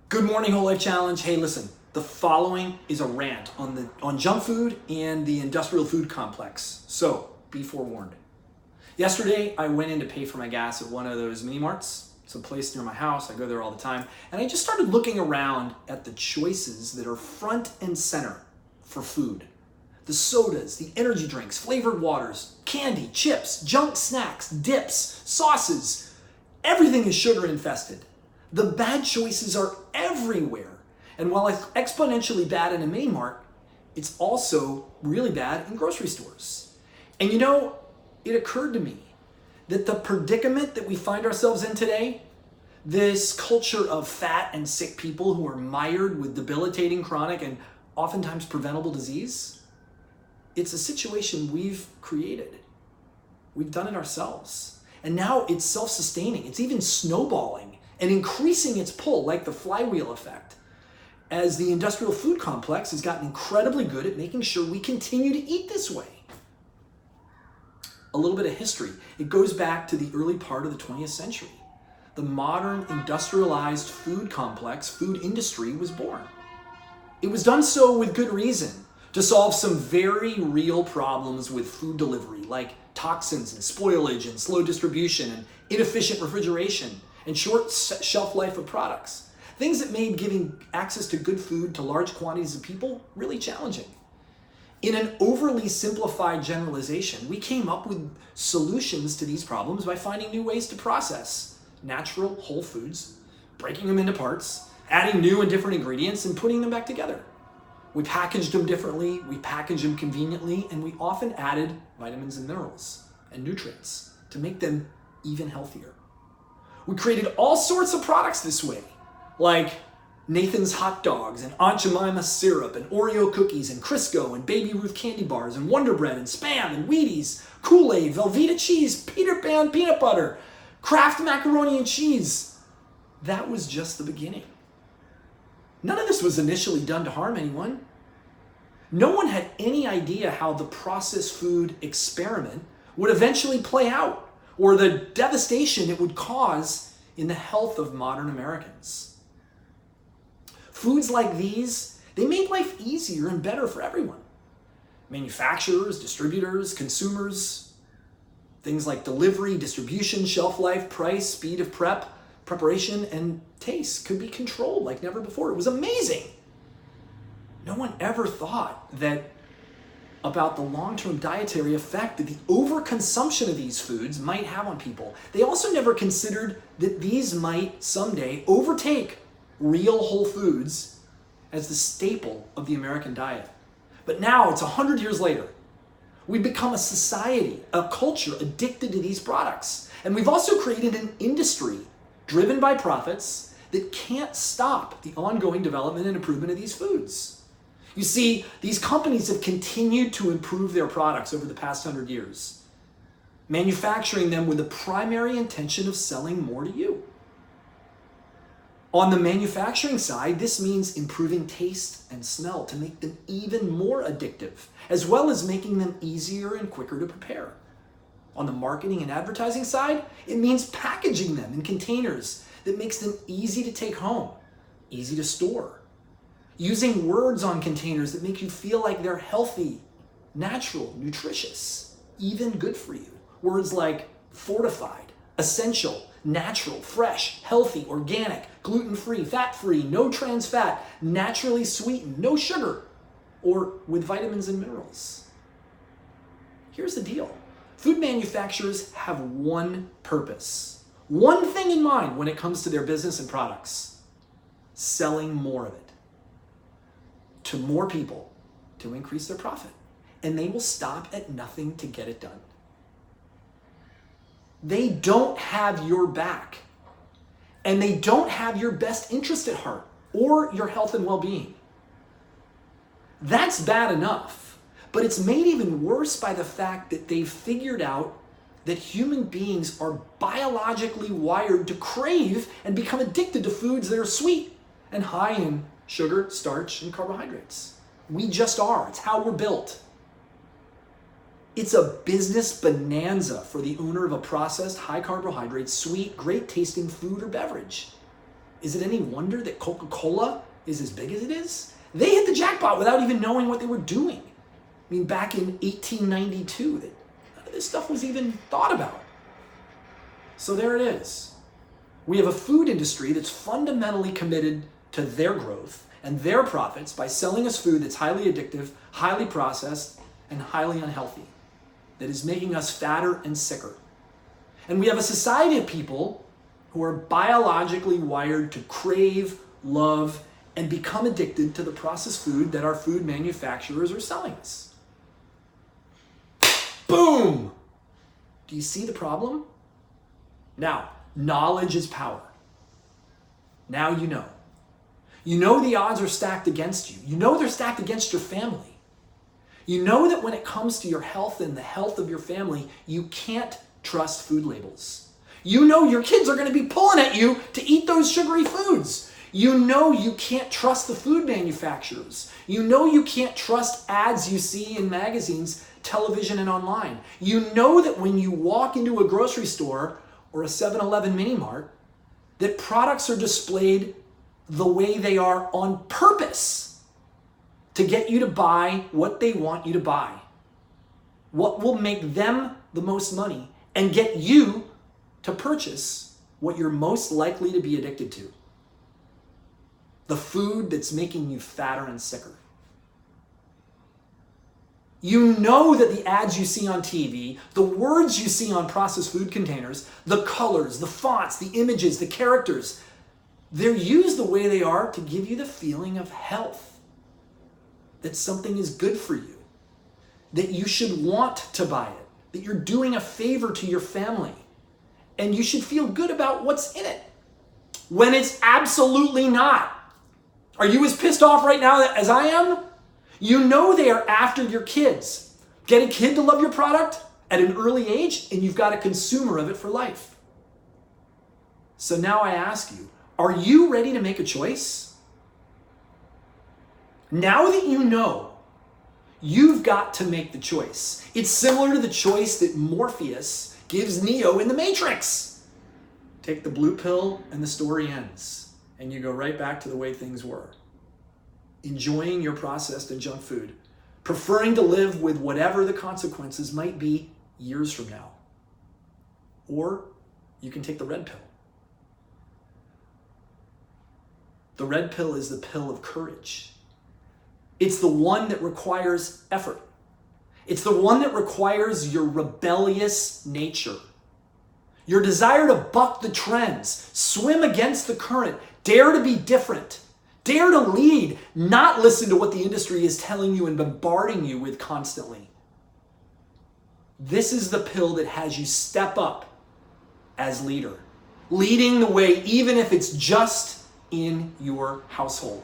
Good morning, Whole Life Challenge. Hey, listen, the following is a rant on junk food and the industrial food complex. So be forewarned. Yesterday, I went in to pay for my gas at one of those mini-marts. It's a place near my house. I go there all the time. And I just started looking around at the choices that are front and center for food. The sodas, the energy drinks, flavored waters, candy, chips, junk snacks, dips, sauces. Everything is sugar infested. The bad choices are everywhere. And while it's exponentially bad in a mini-mart, it's also really bad in grocery stores. And it occurred to me that the predicament that we find ourselves in today, this culture of fat and sick people who are mired with debilitating chronic and oftentimes preventable disease, it's a situation we've created. We've done it ourselves. And now it's self-sustaining. It's even snowballing and increasing its pull like the flywheel effect, as the industrial food complex has gotten incredibly good at making sure we continue to eat this way. A little bit of history. It goes back to the early part of the 20th century. The modern industrialized food complex, food industry was born. It was done so with good reason, to solve some very real problems with food delivery, like toxins and spoilage and slow distribution and inefficient refrigeration and short shelf life of products. Things that made giving access to good food to large quantities of people really challenging. In an overly simplified generalization, we came up with solutions to these problems by finding new ways to process natural whole foods, breaking them into parts, adding new and different ingredients, and putting them back together. We packaged them differently, we packaged them conveniently, and we often added vitamins and minerals and nutrients to make them even healthier. We created all sorts of products this way, like Nathan's hot dogs and Aunt Jemima syrup and Oreo cookies and Crisco and Baby Ruth candy bars and Wonder Bread and Spam and Wheaties, Kool-Aid, Velveeta cheese, Peter Pan peanut butter, Kraft macaroni and cheese. That was just the beginning. None of this was initially done to harm anyone. No one had any idea how the processed food experiment would eventually play out, or the devastation it would cause in the health of modern Americans. Foods like these, they made life easier and better for everyone. Manufacturers, distributors, consumers, things like delivery, distribution, shelf life, price, speed of preparation, and taste could be controlled like never before. It was amazing. No one ever thought about the long-term dietary effect that the overconsumption of these foods might have on people. They also never considered that these might someday overtake real whole foods as the staple of the American diet. But now it's 100 years later. We've become a society, a culture addicted to these products. And we've also created an industry driven by profits that can't stop the ongoing development and improvement of these foods. You see, these companies have continued to improve their products over the past 100 years, manufacturing them with the primary intention of selling more to you. On the manufacturing side, this means improving taste and smell to make them even more addictive, as well as making them easier and quicker to prepare. On the marketing and advertising side, it means packaging them in containers that makes them easy to take home, easy to store. Using words on containers that make you feel like they're healthy, natural, nutritious, even good for you. Words like fortified, essential, natural, fresh, healthy, organic, gluten-free, fat-free, no trans fat, naturally sweetened, no sugar, or with vitamins and minerals. Here's the deal. Food manufacturers have one purpose, one thing in mind when it comes to their business and products: selling more of it to more people to increase their profit. And they will stop at nothing to get it done. They don't have your back. And they don't have your best interest at heart or your health and well-being. That's bad enough. But it's made even worse by the fact that they've figured out that human beings are biologically wired to crave and become addicted to foods that are sweet and high in sugar, starch, and carbohydrates. We just are. It's how we're built. It's a business bonanza for the owner of a processed, high carbohydrate, sweet, great tasting food or beverage. Is it any wonder that Coca-Cola is as big as it is? They hit the jackpot without even knowing what they were doing. I mean, back in 1892, none of this stuff was even thought about. So there it is. We have a food industry that's fundamentally committed to their growth and their profits by selling us food that's highly addictive, highly processed, and highly unhealthy, that is making us fatter and sicker. And we have a society of people who are biologically wired to crave, love, and become addicted to the processed food that our food manufacturers are selling us. Boom! Do you see the problem? Now, knowledge is power. Now you know. You know the odds are stacked against you. You know they're stacked against your family. You know that when it comes to your health and the health of your family, you can't trust food labels. You know your kids are going to be pulling at you to eat those sugary foods. You know you can't trust the food manufacturers. You know you can't trust ads you see in magazines, television, and online. You know that when you walk into a grocery store or a 7-Eleven mini-mart, that products are displayed the way they are on purpose to get you to buy what they want you to buy. What will make them the most money and get you to purchase what you're most likely to be addicted to. The food that's making you fatter and sicker. You know that the ads you see on TV, the words you see on processed food containers, the colors, the fonts, the images, the characters, they're used the way they are to give you the feeling of health, that something is good for you, that you should want to buy it, that you're doing a favor to your family, and you should feel good about what's in it, when it's absolutely not. Are you as pissed off right now as I am? You know they are after your kids. Get a kid to love your product at an early age, and you've got a consumer of it for life. So now I ask you, are you ready to make a choice? Now that you know, you've got to make the choice. It's similar to the choice that Morpheus gives Neo in the Matrix. Take the blue pill and the story ends, and you go right back to the way things were. Enjoying your processed and junk food, preferring to live with whatever the consequences might be years from now. Or you can take the red pill. The red pill is the pill of courage. It's the one that requires effort. It's the one that requires your rebellious nature, your desire to buck the trends, swim against the current, dare to be different, dare to lead, not listen to what the industry is telling you and bombarding you with constantly. This is the pill that has you step up as leader, leading the way even if it's just in your household.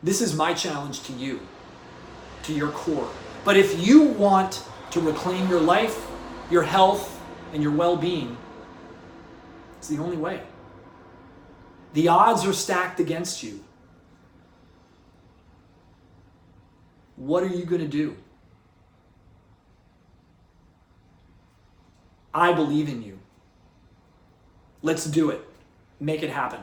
This is my challenge to you, to your core. But if you want to reclaim your life, your health, and your well-being, it's the only way. The odds are stacked against you. What are you going to do? I believe in you. Let's do it. Make it happen.